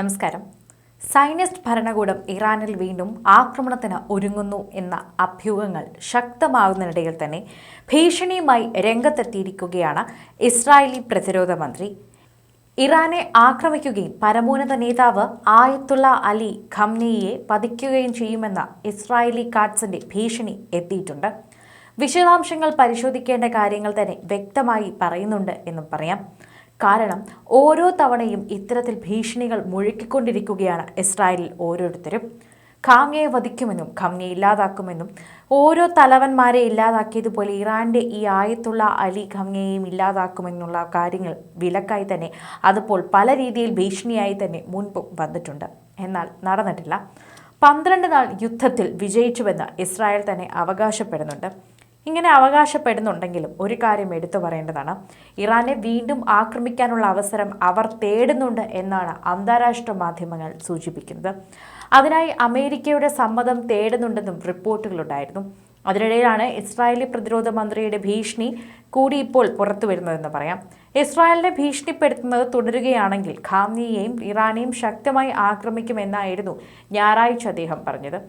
നമസ്കാരം. സയനിസ്റ്റ് ഭരണകൂടം ഇറാനിൽ വീണ്ടും ആക്രമണത്തിന് ഒരുങ്ങുന്നു എന്ന അഭ്യൂഹങ്ങൾ ശക്തമാകുന്നതിനിടയിൽ തന്നെ ഭീഷണിയുമായി രംഗത്തെത്തിയിരിക്കുകയാണ് ഇസ്രായേലി പ്രതിരോധ മന്ത്രി. ഇറാനെ ആക്രമിക്കുകയും പരമോന്നത നേതാവ് ആയത്തുള്ള അലി ഖംനെയിയെ വധിക്കുകയും ചെയ്യുമെന്ന ഇസ്രായേലി കാഡ്സിന്റെ ഭീഷണി എത്തിയിട്ടുണ്ട്. വിശദാംശങ്ങൾ പരിശോധിക്കേണ്ട കാര്യങ്ങൾ തന്നെ വ്യക്തമായി പറയുന്നുണ്ട് എന്നും പറയാം. കാരണം ഓരോ തവണയും ഇത്തരത്തിൽ ഭീഷണികൾ മുഴക്കിക്കൊണ്ടിരിക്കുകയാണ് ഇസ്രായേലിൽ ഓരോരുത്തരും. ഖാംനെയെ വധിക്കുമെന്നും ഖംനെയെ ഇല്ലാതാക്കുമെന്നും ഓരോ തലവന്മാരെ ഇല്ലാതാക്കിയതുപോലെ ഇറാന്റെ ഈ ആയത്തുള്ള അലി ഖംനെയെയും ഇല്ലാതാക്കുമെന്നുള്ള കാര്യങ്ങൾ വിലക്കായി തന്നെ അതിപ്പോൾ പല രീതിയിൽ ഭീഷണിയായി തന്നെ മുൻപും വന്നിട്ടുണ്ട്. എന്നാൽ നടന്നിട്ടില്ല. 12 നാൾ യുദ്ധത്തിൽ വിജയിച്ചുവെന്ന് ഇസ്രായേൽ തന്നെ അവകാശപ്പെടുന്നുണ്ട്. ഇങ്ങനെ അവകാശപ്പെടുന്നുണ്ടെങ്കിലും ഒരു കാര്യം എടുത്തു പറയേണ്ടതാണ്. ഇറാനെ വീണ്ടും ആക്രമിക്കാനുള്ള അവസരം അവർ തേടുന്നുണ്ട് എന്നാണ് അന്താരാഷ്ട്ര മാധ്യമങ്ങൾ സൂചിപ്പിക്കുന്നത്. അതിനായി അമേരിക്കയുടെ സമ്മതം തേടുന്നുണ്ടെന്നും റിപ്പോർട്ടുകളുണ്ടായിരുന്നു. അതിനിടയിലാണ് ഇസ്രായേലി പ്രതിരോധ മന്ത്രിയുടെ ഭീഷണി കൂടി ഇപ്പോൾ പുറത്തു വരുന്നതെന്ന് പറയാം. ഇസ്രായേലിനെ ഭീഷണിപ്പെടുത്തുന്നത് തുടരുകയാണെങ്കിൽ ഖാംനെയെയും ഇറാനെയും ശക്തമായി ആക്രമിക്കുമെന്നായിരുന്നു ഞായറാഴ്ച അദ്ദേഹം പറഞ്ഞത്.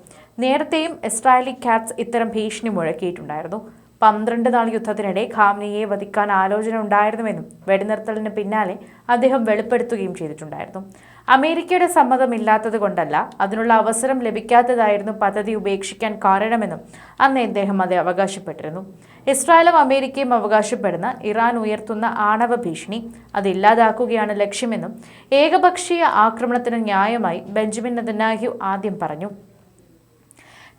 നേരത്തെയും ഇസ്രായേലി കാഡ്സ് ഇത്തരം ഭീഷണി മുഴക്കിയിട്ടുണ്ടായിരുന്നു. 12 നാൾ യുദ്ധത്തിനിടെ ഖാംനെയെ വധിക്കാൻ ആലോചന ഉണ്ടായിരുന്നുവെന്നും വെടിനിർത്തലിന് പിന്നാലെ അദ്ദേഹം വെളിപ്പെടുത്തുകയും ചെയ്തിട്ടുണ്ടായിരുന്നു. അമേരിക്കയുടെ സമ്മതമില്ലാത്തത് കൊണ്ടല്ല, അതിനുള്ള അവസരം ലഭിക്കാത്തതായിരുന്നു പദ്ധതി ഉപേക്ഷിക്കാൻ കാരണമെന്നും അന്ന് അദ്ദേഹം അത് അവകാശപ്പെട്ടിരുന്നു. ഇസ്രായേലും അമേരിക്കയും അവകാശപ്പെടുന്ന ഇറാൻ ഉയർത്തുന്ന ആണവ ഭീഷണി അതില്ലാതാക്കുകയാണ് ലക്ഷ്യമെന്നും ഏകപക്ഷീയ ആക്രമണത്തിന് ന്യായമായി ബെഞ്ചമിൻ നെതന്യാഹു ആദ്യം പറഞ്ഞു.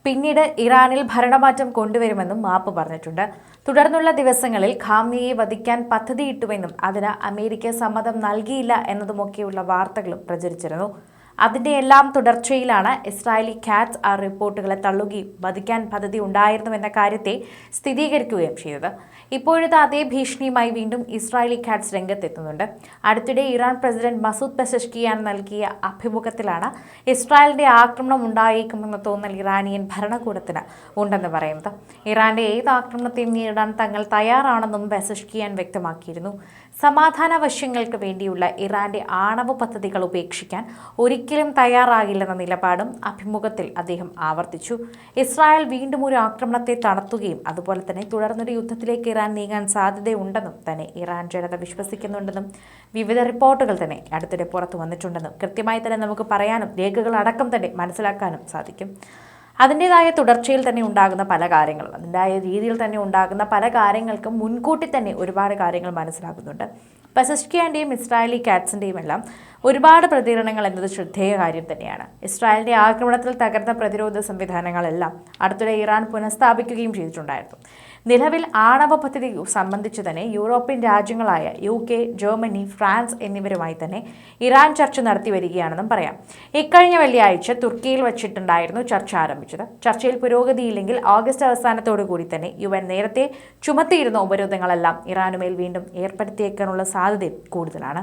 പിന്നീട് ഇറാനിൽ ഭരണമാറ്റം കൊണ്ടുവരുമെന്നും മാപ്പ് പറഞ്ഞിട്ടുണ്ട്. തുടർന്നുള്ള ദിവസങ്ങളിൽ ഖാംനെയെ വധിക്കാൻ പദ്ധതിയിട്ടുവെന്നും അതിന് അമേരിക്ക സമ്മതം നൽകിയില്ല എന്നതുമൊക്കെയുള്ള വാർത്തകളും പ്രചരിച്ചിരുന്നു. അതിൻ്റെ എല്ലാം തുടർച്ചയിലാണ് ഇസ്രായേലി കാഡ്സ് ആ റിപ്പോർട്ടുകളെ തള്ളുകയും വധിക്കാൻ പദ്ധതി ഉണ്ടായിരുന്നുവെന്ന കാര്യത്തെ സ്ഥിരീകരിക്കുകയും ചെയ്തത്. ഇപ്പോഴത്തെ അതേ ഭീഷണിയുമായി വീണ്ടും ഇസ്രായേലി കാഡ്സ് രംഗത്തെത്തുന്നുണ്ട്. അടുത്തിടെ ഇറാൻ പ്രസിഡന്റ് മസൂദ് പെസഷ്കിയാൻ നൽകിയ അഭിമുഖത്തിലാണ് ഇസ്രായേലിന്റെ ആക്രമണം ഉണ്ടായേക്കുമെന്ന തോന്നൽ ഇറാനിയൻ ഭരണകൂടത്തിന് ഉണ്ടെന്ന് പറയുന്നത്. ഇറാന്റെ ഏത് ആക്രമണത്തെയും നേരിടാൻ തങ്ങൾ തയ്യാറാണെന്നും പെസഷ്കിയാൻ വ്യക്തമാക്കിയിരുന്നു. സമാധാന വശ്യങ്ങൾക്ക് വേണ്ടിയുള്ള ഇറാന്റെ ആണവ പദ്ധതികൾ ഉപേക്ഷിക്കാൻ ഒരിക്കലും തയ്യാറാകില്ലെന്ന നിലപാടും അഭിമുഖത്തിൽ അദ്ദേഹം ആവർത്തിച്ചു. ഇസ്രായേൽ വീണ്ടും ഒരു ആക്രമണത്തെ നടത്തുകയും അതുപോലെ തന്നെ തുടർന്നൊരു യുദ്ധത്തിലേക്ക് ഇറാൻ നീങ്ങാൻ സാധ്യതയുണ്ടെന്നും തന്നെ ഇറാൻ ജനത വിശ്വസിക്കുന്നുണ്ടെന്നും വിവിധ റിപ്പോർട്ടുകൾ തന്നെ അടുത്തിടെ പുറത്തു വന്നിട്ടുണ്ടെന്നും കൃത്യമായി തന്നെ നമുക്ക് പറയാനും രേഖകളടക്കം തന്നെ മനസ്സിലാക്കാനും സാധിക്കും. അതിൻ്റെതായ തുടർച്ചയിൽ തന്നെ ഉണ്ടാകുന്ന പല കാര്യങ്ങളും അതിൻ്റെതായ രീതിയിൽ തന്നെ ഉണ്ടാകുന്ന പല കാര്യങ്ങൾക്കും മുൻകൂട്ടി തന്നെ ഒരുപാട് കാര്യങ്ങൾ മനസ്സിലാക്കുന്നുണ്ട്. പെസഷ്കിയാൻ്റെയും ഇസ്രായേലി കാഡ്സിൻ്റെയും എല്ലാം ഒരുപാട് പ്രതികരണങ്ങൾ എന്നത് ശ്രദ്ധേയ കാര്യം തന്നെയാണ്. ഇസ്രായേലിൻ്റെ ആക്രമണത്തിൽ തകർന്ന പ്രതിരോധ സംവിധാനങ്ങളെല്ലാം അടുത്തിടെ ഇറാൻ പുനഃസ്ഥാപിക്കുകയും ചെയ്തിട്ടുണ്ടായിരുന്നു. നിലവിൽ ആണവ പദ്ധതി സംബന്ധിച്ച് തന്നെ യൂറോപ്യൻ രാജ്യങ്ങളായ UK, ജർമ്മനി, ഫ്രാൻസ് എന്നിവരുമായി തന്നെ ഇറാൻ ചർച്ച നടത്തി വരികയാണെന്നും പറയാം. ഇക്കഴിഞ്ഞ വെള്ളിയാഴ്ച തുർക്കിയിൽ വച്ചിട്ടുണ്ടായിരുന്നു ചർച്ച ആരംഭിച്ചത്. ചർച്ചയിൽ പുരോഗതിയില്ലെങ്കിൽ ഓഗസ്റ്റ് അവസാനത്തോടു കൂടി തന്നെ UN നേരത്തെ ചുമത്തിയിരുന്ന ഉപരോധങ്ങളെല്ലാം ഇറാനുമേൽ വീണ്ടും ഏർപ്പെടുത്തിയേക്കാനുള്ള സാധ്യത കൂടുതലാണ്.